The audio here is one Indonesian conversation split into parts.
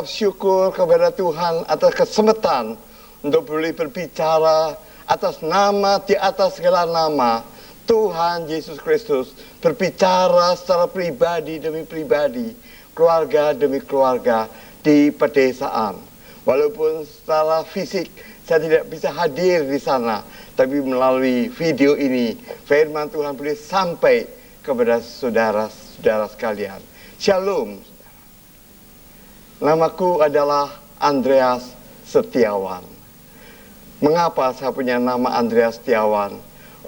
mengucap syukur kepada Tuhan atas kesempatan untuk boleh berbicara atas nama di atas segala nama, Tuhan Yesus Kristus, berbicara secara pribadi demi pribadi, keluarga demi keluarga di pedesaan. Walaupun secara fisik saya tidak bisa hadir di sana, tapi melalui video ini firman Tuhan boleh sampai kepada saudara-saudara sekalian. Shalom. Namaku adalah Andreas Setiawan. Mengapa saya punya nama Andreas Setiawan?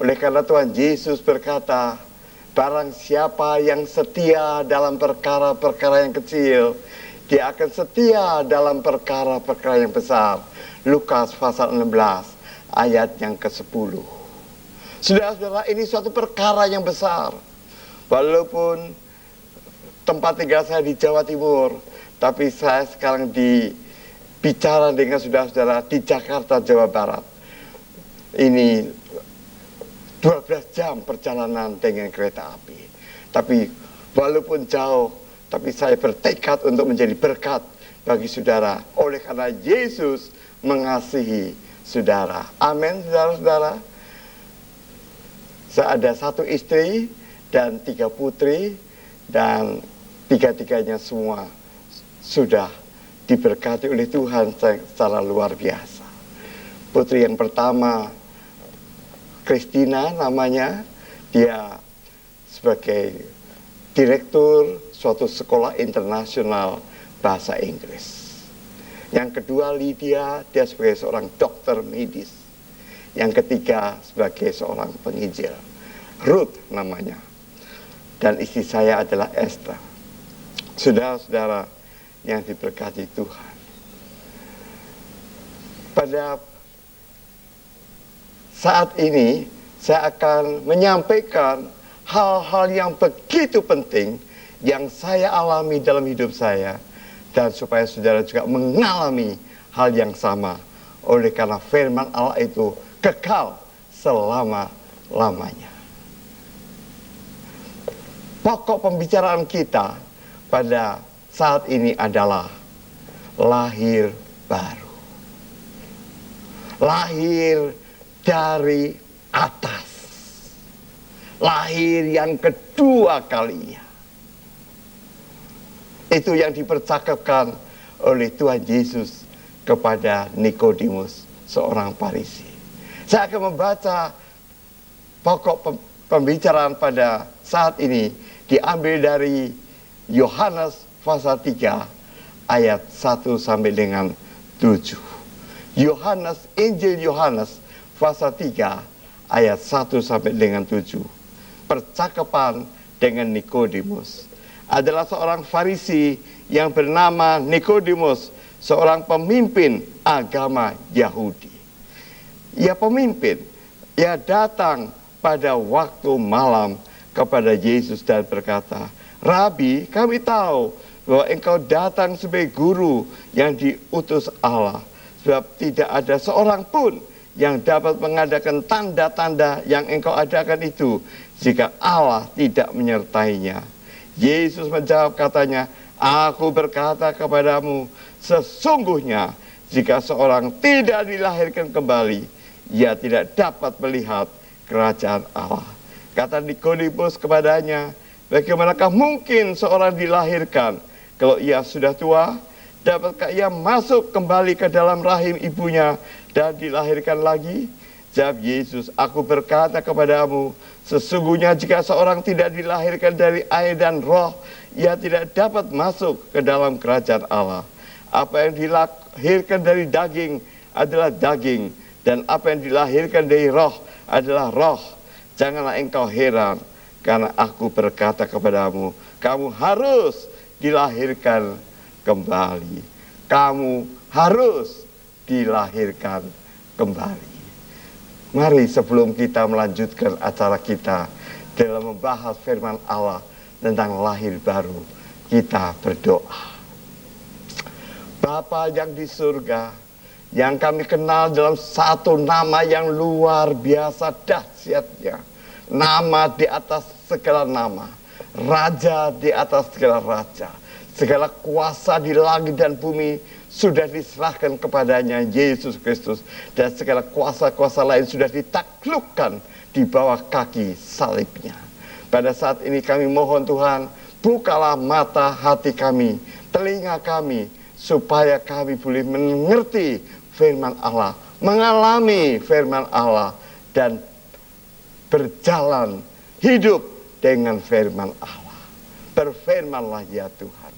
Oleh karena Tuhan Yesus berkata, barang siapa yang setia dalam perkara-perkara yang kecil, dia akan setia dalam perkara-perkara yang besar. Lukas pasal 16 ayat yang ke-10. Saudara-saudara, ini suatu perkara yang besar. Walaupun tempat tinggal saya di Jawa Timur, tapi saya sekarang bicara dengan saudara-saudara di Jakarta, Jawa Barat. Ini 12 jam perjalanan dengan kereta api. Tapi walaupun jauh, tapi saya bertekad untuk menjadi berkat bagi saudara. Oleh karena Yesus mengasihi saudara. Amin, saudara-saudara. Saya ada 1 istri dan 3 putri, dan tiga-tiganya semua sudah diberkati oleh Tuhan secara luar biasa. Putri yang pertama, Christina namanya, dia sebagai direktur suatu sekolah internasional bahasa Inggris. Yang kedua Lydia, dia sebagai seorang dokter medis. Yang ketiga sebagai seorang penginjil, Ruth namanya. Dan istri saya adalah Esther. Saudara-saudara yang diberkati Tuhan, pada saat ini saya akan menyampaikan hal-hal yang begitu penting yang saya alami dalam hidup saya, dan supaya saudara juga mengalami hal yang sama, oleh karena firman Allah itu kekal selama-lamanya. Pokok pembicaraan kita pada saat ini adalah lahir baru. Lahir dari atas. Lahir yang kedua kalinya. Itu yang dipercakapkan oleh Tuhan Yesus kepada Nikodemus, seorang Farisi. Saya akan membaca pokok pembicaraan pada saat ini diambil dari Yohanes pasal 3 ayat 1 sampai dengan 7. Yohanes, Injil Yohanes pasal 3 ayat 1 sampai dengan 7. Percakapan dengan Nikodemus. Adalah seorang Farisi yang bernama Nikodemus, seorang pemimpin agama Yahudi. Ia pemimpin, ia datang pada waktu malam kepada Yesus dan berkata, Rabi, kami tahu bahwa engkau datang sebagai guru yang diutus Allah, sebab tidak ada seorang pun yang dapat mengadakan tanda-tanda yang engkau adakan itu jika Allah tidak menyertainya. Yesus menjawab katanya, aku berkata kepadamu, sesungguhnya jika seorang tidak dilahirkan kembali, ia tidak dapat melihat kerajaan Allah. Kata Nikodemus kepadanya, bagaimanakah mungkin seorang dilahirkan kalau ia sudah tua? Dapatkah ia masuk kembali ke dalam rahim ibunya dan dilahirkan lagi? Jawab Yesus, aku berkata kepadamu, sesungguhnya jika seorang tidak dilahirkan dari air dan roh, ia tidak dapat masuk ke dalam kerajaan Allah. Apa yang dilahirkan dari daging adalah daging, dan apa yang dilahirkan dari roh adalah roh. Janganlah engkau heran, karena aku berkata kepadamu, kamu harus dilahirkan kembali. Kamu harus dilahirkan kembali. Mari sebelum kita melanjutkan acara kita dalam membahas firman Allah tentang lahir baru, kita berdoa. Bapa yang di surga, yang kami kenal dalam satu nama yang luar biasa dahsyatnya, nama di atas segala nama, Raja di atas segala raja, Segala kuasa di langit dan bumi sudah diserahkan kepadanya Yesus Kristus. Dan segala kuasa-kuasa lain sudah ditaklukkan di bawah kaki salibnya. Pada saat ini kami mohon Tuhan, bukalah mata hati kami, telinga kami, supaya kami boleh mengerti firman Allah, mengalami firman Allah, dan berjalan hidup dengan firman Allah. Berfirmanlah ya Tuhan,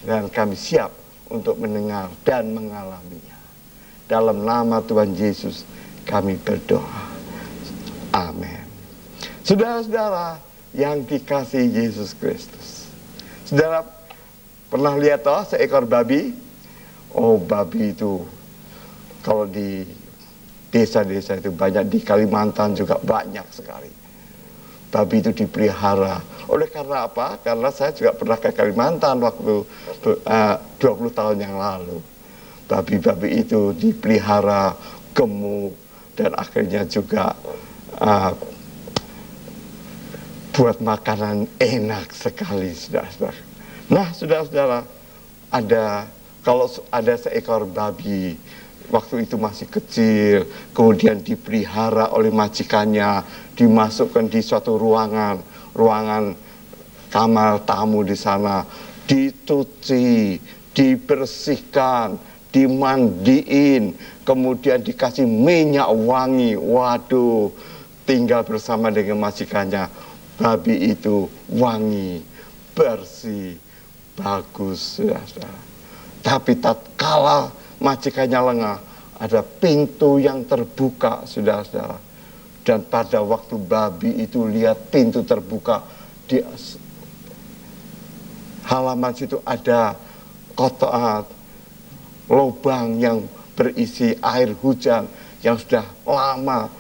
dan kami siap untuk mendengar dan mengalaminya. Dalam nama Tuhan Yesus kami berdoa. Amin. Saudara-saudara yang dikasihi Yesus Kristus, saudara pernah lihat seekor babi? Oh, babi itu kalau di desa-desa itu banyak, di Kalimantan juga banyak sekali. Babi itu dipelihara. Oleh karena apa? Karena saya juga pernah ke Kalimantan waktu 20 tahun yang lalu. Babi-babi itu dipelihara, gemuk, dan akhirnya juga buat makanan enak sekali, saudara-saudara. Nah, saudara-saudara, kalau ada seekor babi, waktu itu masih kecil, kemudian dipelihara oleh majikannya, dimasukkan di suatu ruangan kamar tamu di sana, dicuci, dibersihkan, dimandiin, kemudian dikasih minyak wangi. Waduh, tinggal bersama dengan majikannya. Babi itu wangi, bersih, bagus, saudara. Tapi tatkala majikannya lengah, ada pintu yang terbuka, saudara-saudara. Dan pada waktu babi itu lihat pintu terbuka, di halaman situ ada kotak lubang yang berisi air hujan yang sudah lama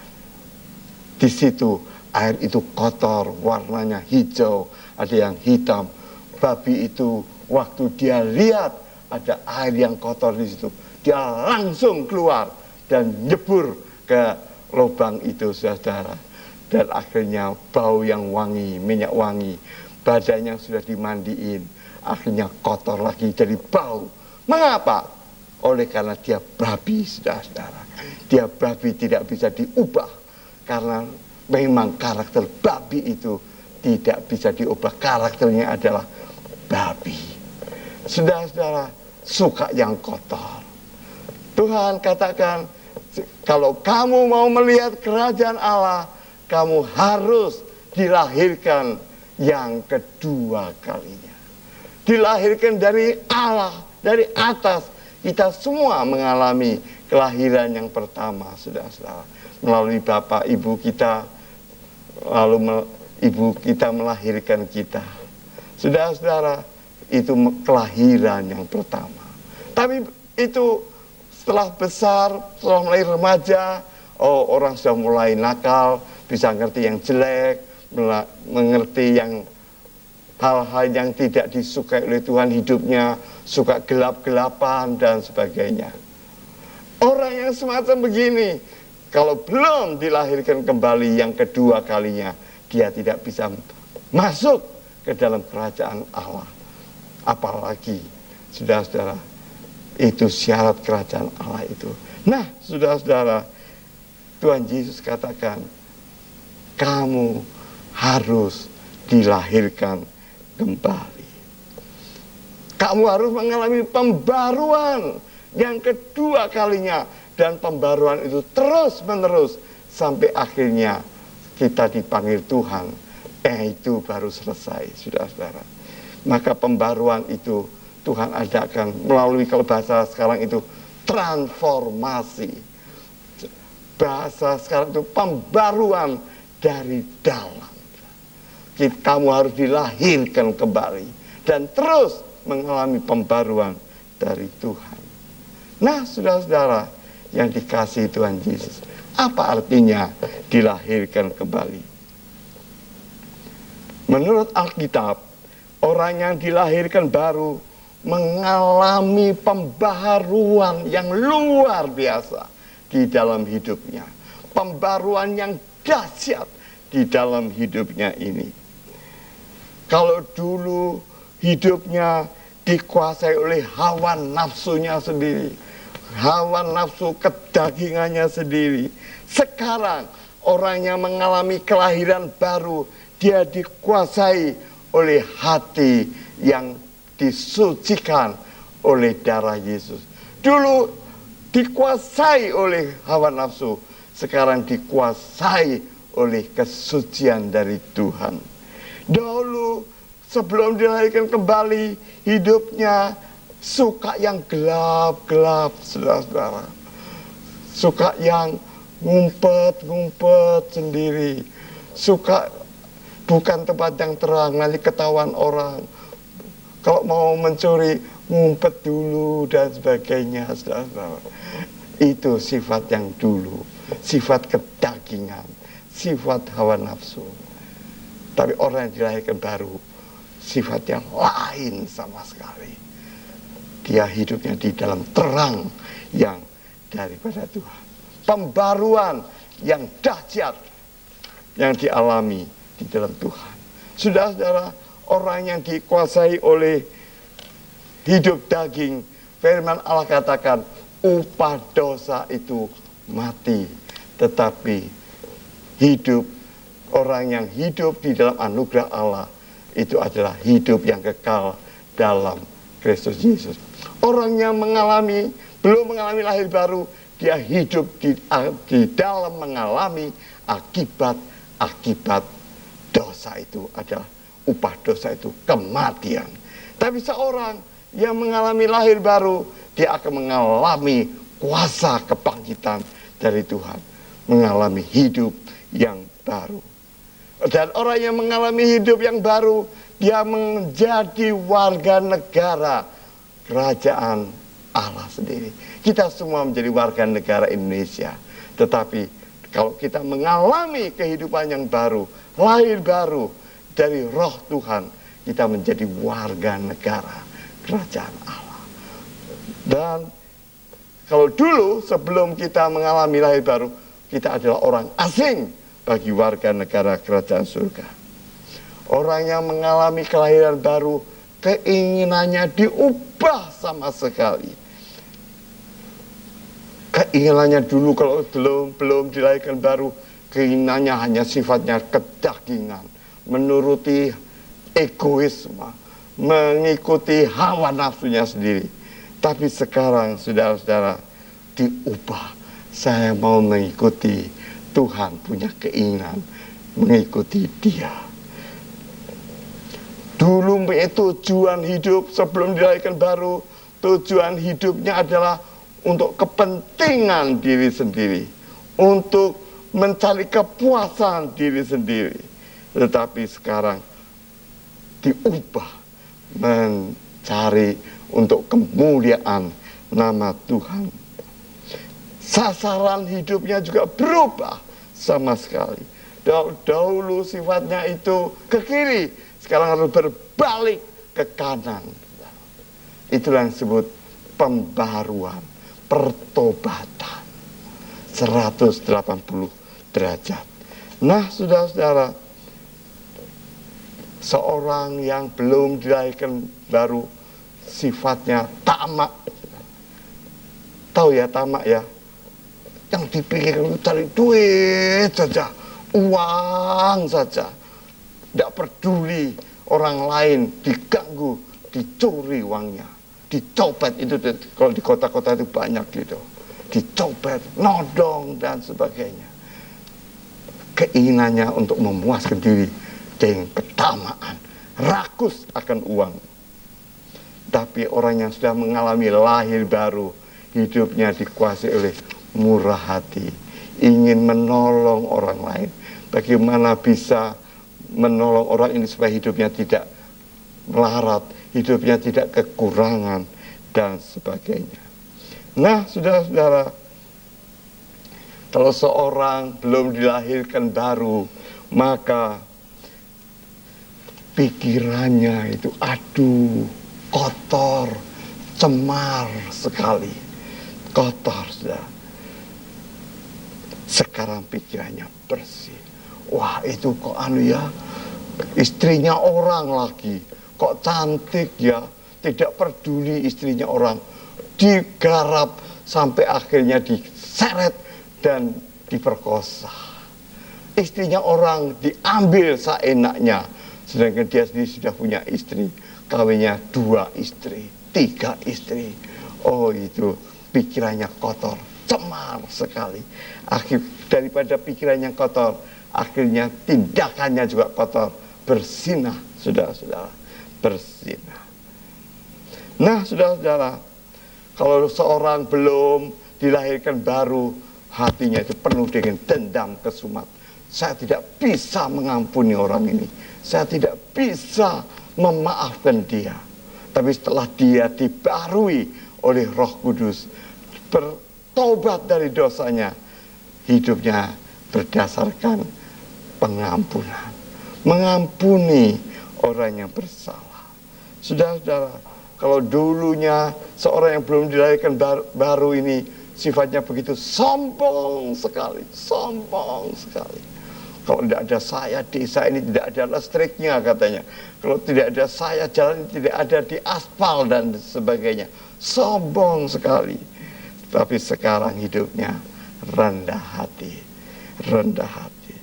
di situ. Air itu kotor, warnanya hijau, ada yang hitam. Babi itu waktu dia lihat ada air yang kotor di situ, dia langsung keluar dan nyebur ke lubang itu, saudara. Dan akhirnya bau yang wangi, minyak wangi, badannya sudah dimandiin, akhirnya kotor lagi jadi bau. Mengapa? Oleh karena dia babi, saudara. Dia babi tidak bisa diubah, karena memang karakter babi itu tidak bisa diubah. Karakternya adalah babi. Saudara-saudara, suka yang kotor. Tuhan katakan, kalau kamu mau melihat kerajaan Allah, kamu harus dilahirkan yang kedua kalinya. Dilahirkan dari Allah, dari atas. Kita semua mengalami kelahiran yang pertama, saudara-saudara. Melalui bapak ibu kita, lalu ibu kita melahirkan kita. Saudara-saudara, itu kelahiran yang pertama. Tapi itu setelah besar, setelah mulai remaja, orang sudah mulai nakal, bisa ngerti yang jelek, mengerti yang hal-hal yang tidak disukai oleh Tuhan hidupnya, suka gelap-gelapan dan sebagainya. Orang yang semacam begini, kalau belum dilahirkan kembali yang kedua kalinya, dia tidak bisa masuk ke dalam kerajaan Allah. Apalagi, saudara-saudara, itu syarat kerajaan Allah itu. Nah, saudara-saudara, Tuhan Yesus katakan, kamu harus dilahirkan kembali. Kamu harus mengalami pembaruan yang kedua kalinya. Dan pembaruan itu terus menerus sampai akhirnya kita dipanggil Tuhan. Itu baru selesai, saudara-saudara. Maka pembaruan itu Tuhan adakan melalui, kalau bahasa sekarang itu transformasi. Bahasa sekarang itu pembaruan dari dalam. Kamu harus dilahirkan kembali dan terus mengalami pembaruan dari Tuhan. Nah, saudara-saudara yang dikasihi Tuhan Yesus, apa artinya dilahirkan kembali? Menurut Alkitab, orang yang dilahirkan baru mengalami pembaharuan yang luar biasa di dalam hidupnya. Pembaruan yang dahsyat di dalam hidupnya ini. Kalau dulu hidupnya dikuasai oleh hawa nafsunya sendiri, hawa nafsu kedagingannya sendiri. Sekarang orang yang mengalami kelahiran baru, dia dikuasai oleh hati yang disucikan oleh darah Yesus. Dulu dikuasai oleh hawa nafsu, sekarang dikuasai oleh kesucian dari Tuhan. Dahulu sebelum dilahirkan kembali, hidupnya suka yang gelap-gelap, saudara-saudara. Suka yang ngumpet-ngumpet sendiri. Suka bukan tempat yang terang, nanti ketahuan orang. Kalau mau mencuri, ngumpet dulu dan sebagainya, saudara-saudara. Itu sifat yang dulu, sifat kedagingan, sifat hawa nafsu. Tapi orang yang dilahirkan baru, sifatnya lain sama sekali. Dia hidupnya di dalam terang yang daripada Tuhan. Pembaruan yang dahsyat yang dialami di dalam Tuhan. Saudara-saudara, orang yang dikuasai oleh hidup daging, firman Allah katakan, upah dosa itu mati. Tetapi hidup, orang yang hidup di dalam anugerah Allah, itu adalah hidup yang kekal dalam Kristus Yesus. Orang yang belum mengalami lahir baru, dia hidup di dalam mengalami akibat dosa itu adalah, upah dosa itu kematian. Tapi seorang yang mengalami lahir baru, dia akan mengalami kuasa kebangkitan dari Tuhan, mengalami hidup yang baru. Dan orang yang mengalami hidup yang baru, dia menjadi warga negara kerajaan Allah sendiri. Kita semua menjadi warga negara Indonesia. Tetapi kalau kita mengalami kehidupan yang baru, lahir baru dari roh Tuhan, kita menjadi warga negara kerajaan Allah. Dan kalau dulu sebelum kita mengalami lahir baru, kita adalah orang asing bagi warga negara kerajaan surga. Orang yang mengalami kelahiran baru, keinginannya diubah sama sekali. Keinginannya dulu kalau belum dilahirkan baru, keinginannya hanya sifatnya kedagingan, menuruti egoisme, mengikuti hawa nafsunya sendiri. Tapi sekarang saudara-saudara diubah. Saya mau mengikuti Tuhan, punya keinginan mengikuti Dia. Dulu tujuan hidup sebelum dilahirkan baru, tujuan hidupnya adalah untuk kepentingan diri sendiri, untuk mencari kepuasan diri sendiri. Tetapi sekarang diubah mencari untuk kemuliaan nama Tuhan. Sasaran hidupnya juga berubah sama sekali. Dahulu sifatnya itu ke kiri, sekarang harus berbalik ke kanan. Itulah yang disebut pembaruan, pertobatan 180 derajat. Nah, saudara-saudara, seorang yang belum dilahirkan baru, sifatnya tamak. Tahu ya tamak ya? Yang dipikirkan cari duit saja, uang saja. Tidak peduli orang lain diganggu, dicuri uangnya, dicopet. Itu kalau di kota-kota itu banyak gitu, dicopet, nodong dan sebagainya. Keinginannya untuk memuaskan diri dengan ketamaan, rakus akan uang. Tapi orang yang sudah mengalami lahir baru, hidupnya dikuasai oleh murah hati, ingin menolong orang lain. Bagaimana bisa menolong orang ini supaya hidupnya tidak melarat, hidupnya tidak kekurangan dan sebagainya. Nah, saudara-saudara, kalau seorang belum dilahirkan baru, maka pikirannya itu kotor, cemar sekali, kotor sudah. Sekarang pikirannya bersih. Wah, itu kok istrinya orang lagi, kok cantik ya, tidak peduli istrinya orang, digarap sampai akhirnya diseret dan diperkosa. Istrinya orang diambil seenaknya, sedangkan dia sendiri sudah punya istri, kawinnya 2 istri, 3 istri. Oh, itu pikirannya kotor, cemar sekali. Daripada pikiran yang kotor, akhirnya tindakannya juga kotor, berzinah, saudara-saudara, berzinah. Nah, saudara-saudara, kalau seorang belum dilahirkan baru, hatinya itu penuh dengan dendam kesumat. Saya tidak bisa mengampuni orang ini, saya tidak bisa memaafkan dia. Tapi setelah dia dibarui oleh Roh Kudus, bertobat dari dosanya, hidupnya berdasarkan pengampunan, mengampuni orang yang bersalah. Saudara-saudara, kalau dulunya seorang yang belum dilahirkan baru ini sifatnya begitu sombong sekali, sombong sekali. Kalau tidak ada saya, desa ini tidak ada listriknya katanya. Kalau tidak ada saya, jalan ini tidak ada di aspal dan sebagainya. Sombong sekali. Tapi sekarang hidupnya rendah hati, rendah hati.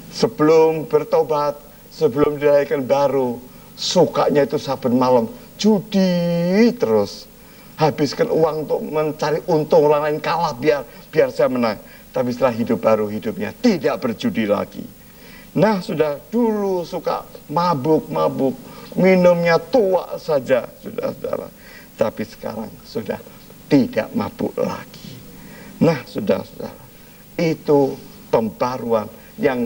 Sebelum bertobat, sebelum dilahirkan baru, sukanya itu saben malam judi terus. Habiskan uang untuk mencari untung, orang lain kalah biar saya menang. Tapi setelah hidup baru, hidupnya tidak berjudi lagi. Nah, sudah dulu suka mabuk-mabuk, minumnya tua saja, saudara-saudara. Tapi sekarang sudah tidak mabuk lagi. Nah, saudara-saudara, itu pembaruan yang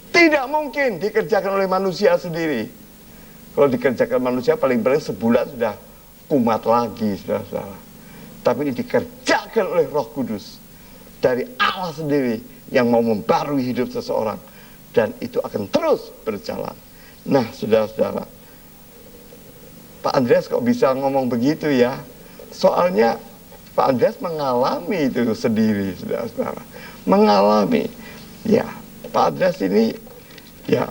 tidak mungkin dikerjakan oleh manusia sendiri. Kalau dikerjakan manusia paling-paling sebulan sudah kumat lagi, saudara-saudara. Tapi ini dikerjakan oleh Roh Kudus dari Allah sendiri yang mau membarui hidup seseorang, dan itu akan terus berjalan. Nah, saudara-saudara, Pak Andreas kok bisa ngomong begitu ya? Soalnya Pak Andreas mengalami itu sendiri, saudara-saudara. Mengalami. Ya, Pak Andreas ini ya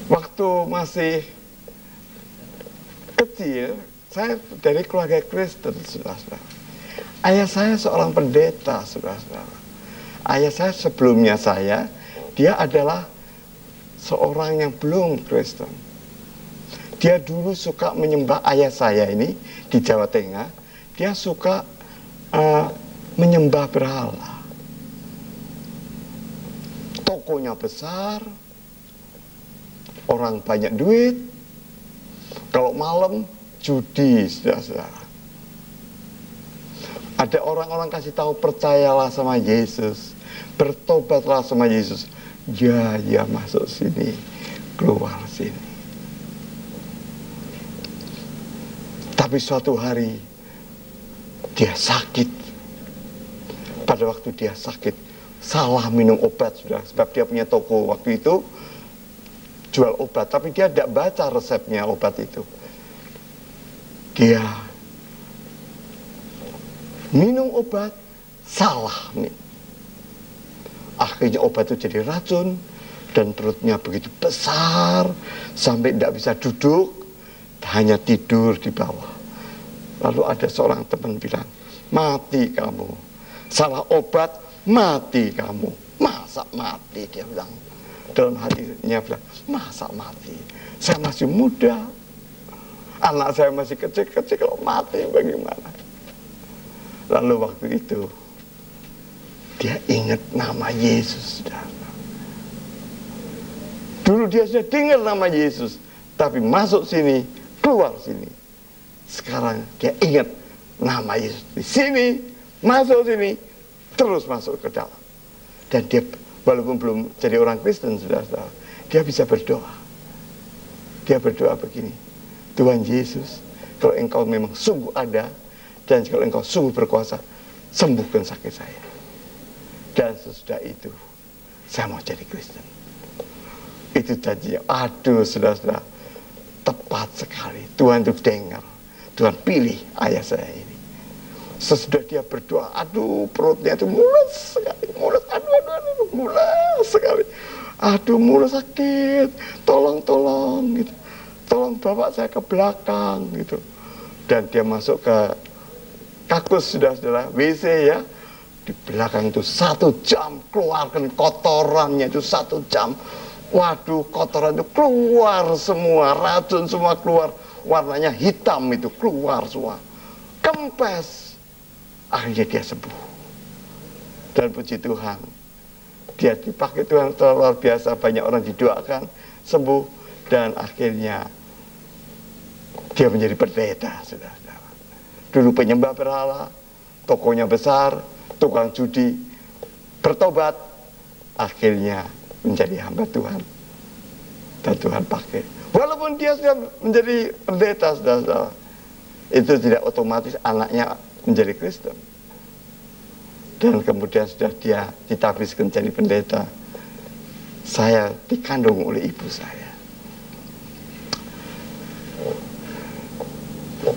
waktu masih kecil, saya dari keluarga Kristen, saudara-saudara. Ayah saya seorang pendeta, saudara-saudara. Ayah saya sebelumnya dia adalah seorang yang belum Kristen. Dia dulu suka menyembah ayah saya ini di Jawa Tengah. Dia suka menyembah berhala. Tokonya besar, orang banyak duit. Kalau malam judi, saudara-saudara. Ada orang-orang kasih tahu, percayalah sama Yesus, bertobatlah sama Yesus. Ya, masuk sini, keluar sini. Tapi suatu hari dia sakit. Pada waktu dia sakit, salah minum obat, sudah. Sebab dia punya toko waktu itu jual obat, tapi dia tidak baca resepnya obat itu. Dia minum obat, salah nih. Akhirnya obat itu jadi racun, dan perutnya begitu besar, sampai tidak bisa duduk, hanya tidur di bawah. Lalu ada seorang teman bilang, mati kamu. Salah obat, mati kamu. Masa mati, dia bilang. Dalam hatinya bilang, masa mati? Saya masih muda. Anak saya masih kecil-kecil, kalau mati bagaimana? Lalu waktu itu dia ingat nama Yesus, saudara. Dulu dia sudah dengar nama Yesus, tapi masuk sini, keluar sini. Sekarang dia ingat nama Yesus. Di sini, masuk sini, terus masuk ke dalam. Dan dia walaupun belum jadi orang Kristen, saudara-saudara, dia bisa berdoa. Dia berdoa begini, Tuhan Yesus, kalau engkau memang sungguh ada, dan kalau engkau sungguh berkuasa, sembuhkan sakit saya. Dan sesudah itu, saya mau jadi Kristen. Itu janjinya. Aduh, saudara-saudara, tepat sekali. Tuhan itu dengar. Tuhan pilih ayah saya ini. Sesudah dia berdoa, aduh, perutnya itu mulus sekali. Mulus, aduh, mulus sekali. Aduh, mulut sakit, tolong gitu. Tolong bawa saya ke belakang gitu. Dan dia masuk ke kakus, saudara-saudara, WC ya. Di belakang itu 1 jam, keluarkan kotorannya itu 1 jam. Waduh, kotoran itu keluar semua, racun semua keluar. Warnanya hitam itu keluar semua. Kempes. Akhirnya dia sembuh. Dan puji Tuhan, dia dipakai Tuhan luar biasa. Banyak orang didoakan, sembuh. Dan akhirnya dia menjadi pendeta, saudara-saudara. Dulu penyembah berhala, tokonya besar, tukang judi, bertobat, akhirnya menjadi hamba Tuhan. Dan Tuhan pakai. Walaupun dia sudah menjadi pendeta, saudara-saudara, itu tidak otomatis anaknya menjadi Kristen. Dan kemudian sudah dia ditabiskan jadi pendeta. Saya dikandung oleh ibu saya.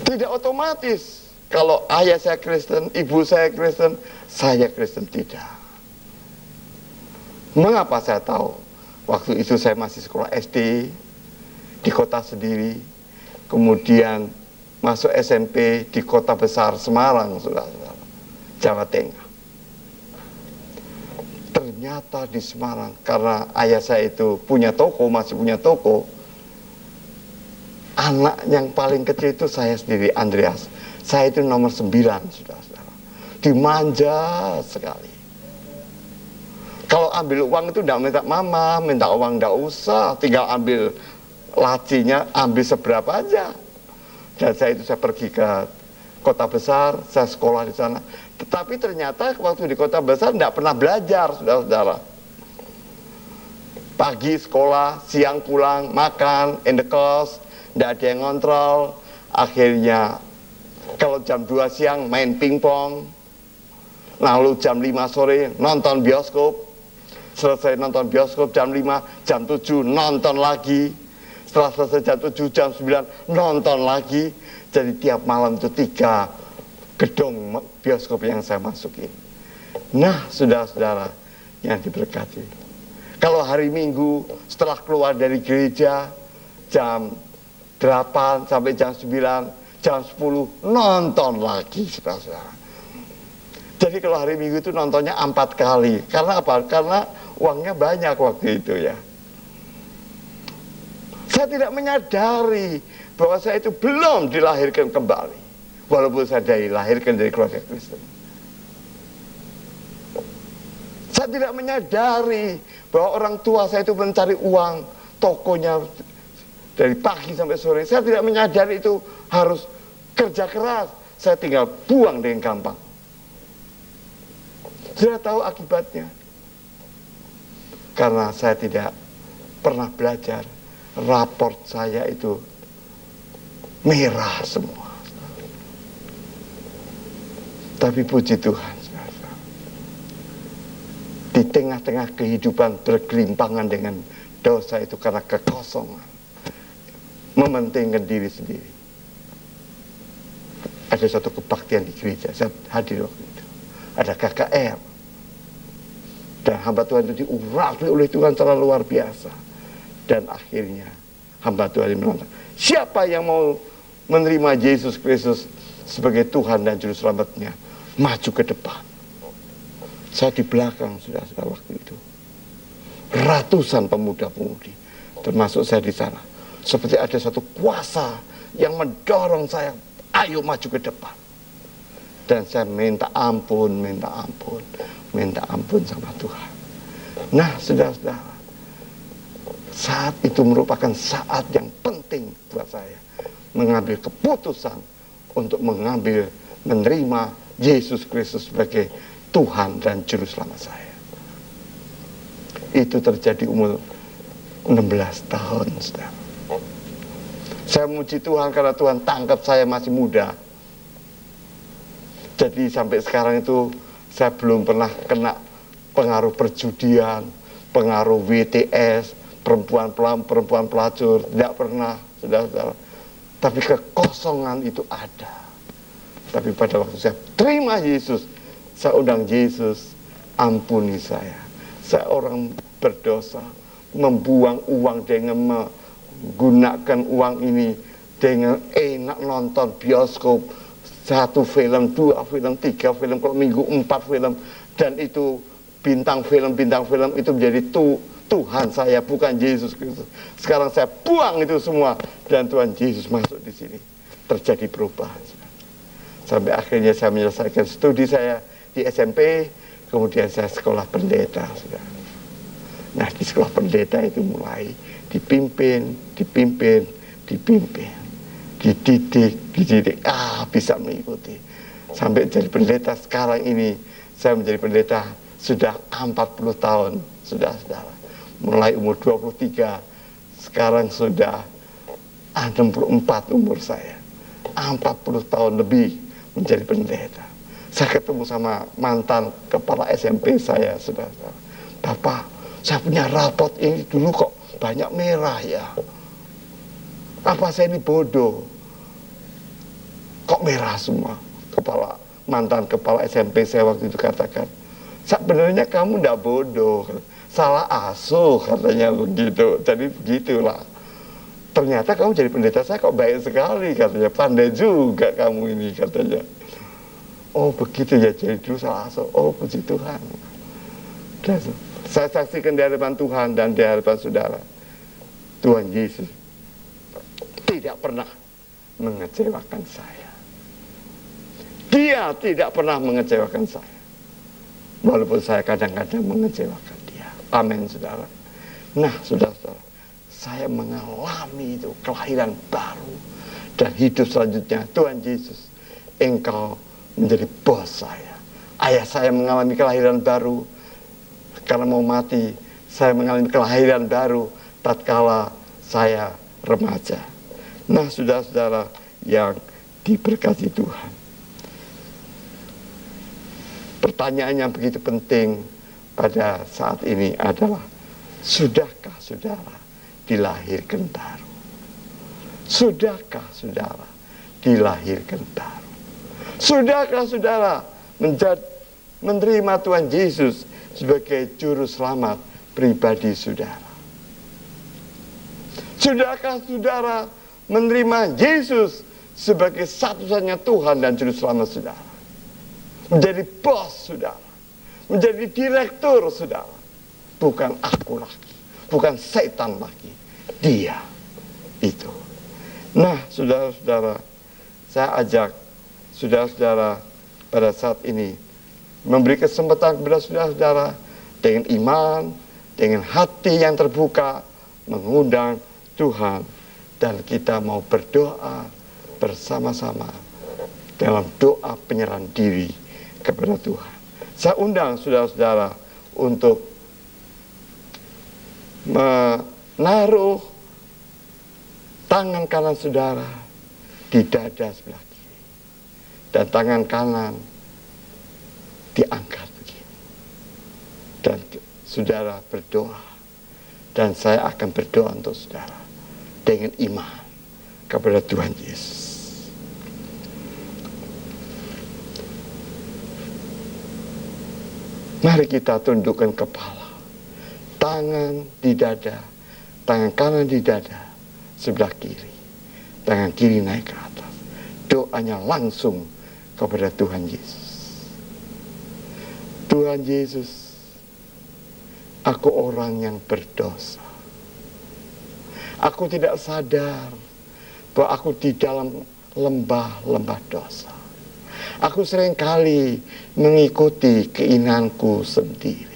Tidak otomatis kalau ayah saya Kristen, ibu saya Kristen, saya Kristen, tidak. Mengapa saya tahu? Waktu itu saya masih sekolah SD di kota sendiri, kemudian masuk SMP di kota besar Semarang, saudara-saudara, Jawa Tengah. Ternyata di Semarang, karena ayah saya itu punya toko, masih punya toko, anak yang paling kecil itu saya sendiri, Andreas. Saya itu nomor 9, saudara-saudara. Dimanja sekali. Kalau ambil uang itu tidak minta mama, minta uang tidak usah, tinggal ambil lacinya, ambil seberapa aja. Dan saya pergi ke kota besar, saya sekolah di sana. Tetapi ternyata waktu di kota besar tidak pernah belajar, saudara-saudara. Pagi sekolah, siang pulang, makan, in the course, tidak ada yang ngontrol. Akhirnya kalau jam 2 siang main pingpong, lalu jam 5 sore nonton bioskop. Selesai nonton bioskop jam 5, jam 7 nonton lagi. Setelah selesai jam 7, jam 9 nonton lagi. Jadi tiap malam itu 3 gedung bioskop yang saya masuki. Nah, saudara-saudara yang diberkati, kalau hari Minggu setelah keluar dari gereja jam 8 sampai jam 9, jam 10 nonton lagi, saudara-saudara. Jadi kalau hari Minggu itu nontonnya 4 kali. Karena apa? Karena uangnya banyak waktu itu ya. Saya tidak menyadari bahwa saya itu belum dilahirkan kembali. Walaupun saya dilahirkan dari keluarga Kristen. Saya tidak menyadari bahwa orang tua saya itu mencari uang, tokonya dari pagi sampai sore. Saya tidak menyadari itu harus kerja keras. Saya tinggal buang dengan gampang. Sudah tahu akibatnya. Karena saya tidak pernah belajar, raport saya itu merah semua. Tapi puji Tuhan, di tengah-tengah kehidupan bergelimpangan dengan dosa itu karena kekosongan, mementingkan diri sendiri. Ada satu kebaktian di gereja, saya hadir waktu itu. Ada KKR. Dan hamba Tuhan itu diurapi oleh Tuhan secara luar biasa. Dan akhirnya hamba Tuhan ini mengatakan, siapa yang mau menerima Yesus Kristus sebagai Tuhan dan Juru Selamatnya, maju ke depan. Saya di belakang sudah waktu itu. Ratusan pemuda-pemudi, termasuk saya di sana. Seperti ada satu kuasa yang mendorong saya, ayo maju ke depan. Dan saya minta ampun sama Tuhan. Nah, saudara-saudara, saat itu merupakan saat yang penting buat saya. Mengambil keputusan untuk menerima Yesus Kristus sebagai Tuhan dan Juru Selamat saya. Itu terjadi umur 16 tahun, saudara. Saya memuji Tuhan karena Tuhan tangkap saya masih muda. Jadi sampai sekarang itu saya belum pernah kena pengaruh perjudian, pengaruh WTS, perempuan pelacur, tidak pernah, saudara-saudara. Tapi kekosongan itu ada. Tapi pada waktu saya terima Yesus, saya undang Yesus, ampuni saya. Saya orang berdosa, membuang uang dengan menggunakan uang ini dengan enak nonton bioskop, 1 film, 2 film, 3 film, kalau minggu 4 film, dan itu bintang film itu menjadi Tuhan saya, bukan Yesus Kristus. Sekarang saya buang itu semua dan Tuhan Yesus masuk di sini. Terjadi perubahan. Sampai akhirnya saya menyelesaikan studi saya di SMP, kemudian saya sekolah pendeta. Nah, di sekolah pendeta itu mulai dipimpin, dididik, bisa mengikuti. Sampai jadi pendeta sekarang ini, saya menjadi pendeta sudah 40 tahun, saudara-saudara. Mulai umur 23, sekarang sudah 64 umur saya. 40 tahun lebih menjadi pendeta. Saya ketemu sama mantan kepala SMP saya, saudara-saudara. Bapak, saya punya rapot ini dulu kok banyak merah ya. Apa saya ini bodoh? Kok merah semua? Mantan kepala SMP saya waktu itu katakan, sebenarnya kamu tidak bodoh, salah asuh, katanya begitu. Jadi begitulah. Ternyata kamu jadi pendeta saya kok baik sekali, katanya. Pandai juga kamu ini, katanya. Oh begitu ya, jadi dulu salah asuh. Oh puji Tuhan. Dan saya saksikan di hadapan Tuhan dan di hadapan saudara, Tuhan Yesus tidak pernah mengecewakan saya. Dia tidak pernah mengecewakan saya. Walaupun saya kadang-kadang mengecewakan dia. Amin, saudara. Nah, saudara-saudara, saya mengalami itu kelahiran baru. Dan hidup selanjutnya, Tuhan Yesus, Engkau menjadi bos saya. Ayah saya mengalami kelahiran baru. Karena mau mati, saya mengalami kelahiran baru tatkala saya remaja. Nah, saudara-saudara yang diberkati Tuhan, pertanyaan yang begitu penting pada saat ini adalah, sudahkah saudara dilahirkan baru? Sudahkah saudara dilahirkan baru? Sudahkah saudara menerima Tuhan Yesus sebagai juru selamat pribadi saudara? Sudahkah saudara menerima Yesus sebagai satu-satunya Tuhan dan juru selamat saudara? Menjadi bos saudara, menjadi direktur saudara. Bukan aku lagi, bukan setan lagi, dia itu. Nah, saudara-saudara, saya ajak saudara-saudara pada saat ini memberi kesempatan kepada saudara-saudara dengan iman, dengan hati yang terbuka, mengundang Tuhan, dan kita mau berdoa bersama-sama dalam doa penyerahan diri kepada Tuhan. Saya undang saudara-saudara untuk menaruh tangan kanan saudara di dada sebelah kiri, dan tangan kanan diangkat begini, dan saudara berdoa, dan saya akan berdoa untuk saudara dengan iman kepada Tuhan Yesus. Mari kita tundukkan kepala, tangan di dada, tangan kanan di dada sebelah kiri, tangan kiri naik ke atas. Doanya langsung kepada Tuhan Yesus. Tuhan Yesus, aku orang yang berdosa. Aku tidak sadar bahwa aku di dalam lembah-lembah dosa. Aku seringkali mengikuti keinginanku sendiri.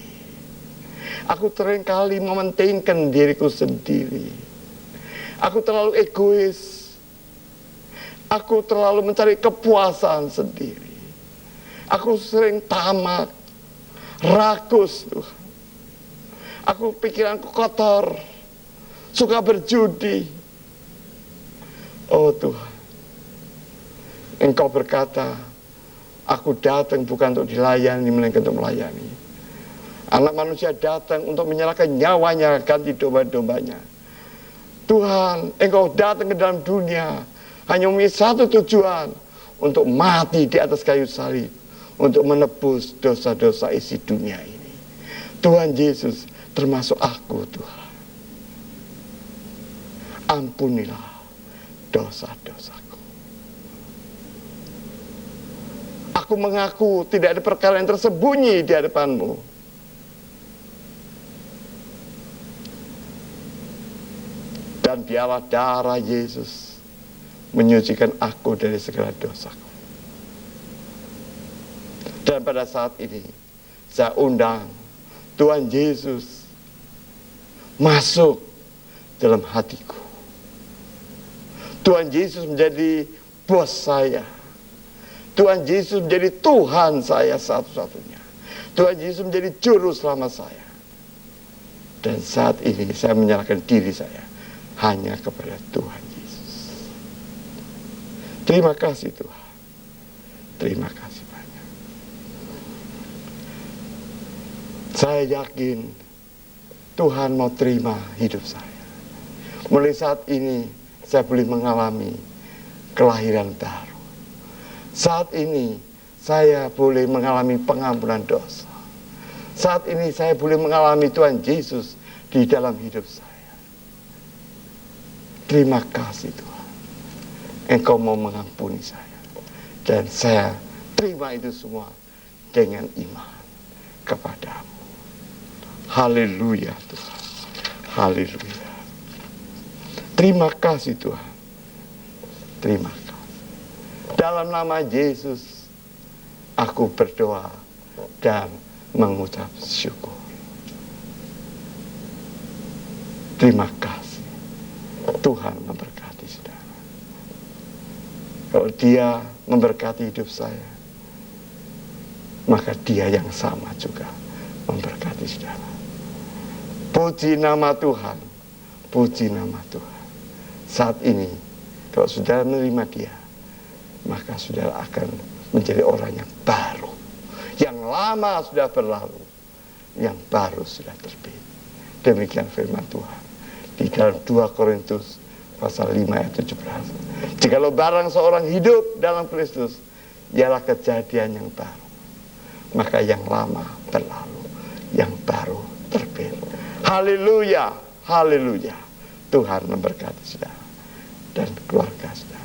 Aku seringkali mementingkan diriku sendiri. Aku terlalu egois. Aku terlalu mencari kepuasan sendiri. Aku sering tamak, rakus Tuhan. Aku pikiranku kotor, suka berjudi. Oh Tuhan, Engkau berkata, aku datang bukan untuk dilayani, melainkan untuk melayani. Anak manusia datang untuk menyerahkan nyawanya ganti domba-dombanya. Tuhan, Engkau datang ke dalam dunia hanya memiliki satu tujuan, untuk mati di atas kayu salib, untuk menebus dosa-dosa isi dunia ini. Tuhan Yesus, termasuk aku Tuhan. ampunilah dosa-dosaku. Aku mengaku tidak ada perkara yang tersembunyi di hadapan-Mu. Dan biarlah darah Yesus menyucikan aku dari segala dosaku. Dan pada saat ini, saya undang Tuhan Yesus masuk dalam hatiku. Tuhan Yesus menjadi bos saya. Tuhan Yesus menjadi Tuhan saya satu-satunya. Tuhan Yesus menjadi juru selamat saya. Dan saat ini saya menyerahkan diri saya hanya kepada Tuhan Yesus. Terima kasih Tuhan. Terima kasih banyak. Saya yakin Tuhan mau terima hidup saya. Mulai saat ini saya boleh mengalami kelahiran baru. Saat ini saya boleh mengalami pengampunan dosa. Saat ini saya boleh mengalami Tuhan Yesus di dalam hidup saya. Terima kasih Tuhan. Engkau mau mengampuni saya. Dan saya terima itu semua dengan iman kepadamu. Haleluya Tuhan. Haleluya. Terima kasih Tuhan. Terima kasih. Dalam nama Yesus, aku berdoa dan mengucap syukur. Terima kasih. Tuhan memberkati saudara. Kalau Dia memberkati hidup saya, maka Dia yang sama juga memberkati saudara. Puji nama Tuhan. Puji nama Tuhan. Saat ini, kalau saudara menerima Dia, maka saudara akan menjadi orang yang baru. Yang lama sudah berlalu, yang baru sudah terbit. Demikian firman Tuhan di dalam 2 Korintus pasal 5 ayat 17. Jikalau barang seorang hidup dalam Kristus, ialah kejadian yang baru. Maka yang lama berlalu, yang baru terbit. Haleluya, haleluya. Tuhan memberkati saudara dan keluarga saudara.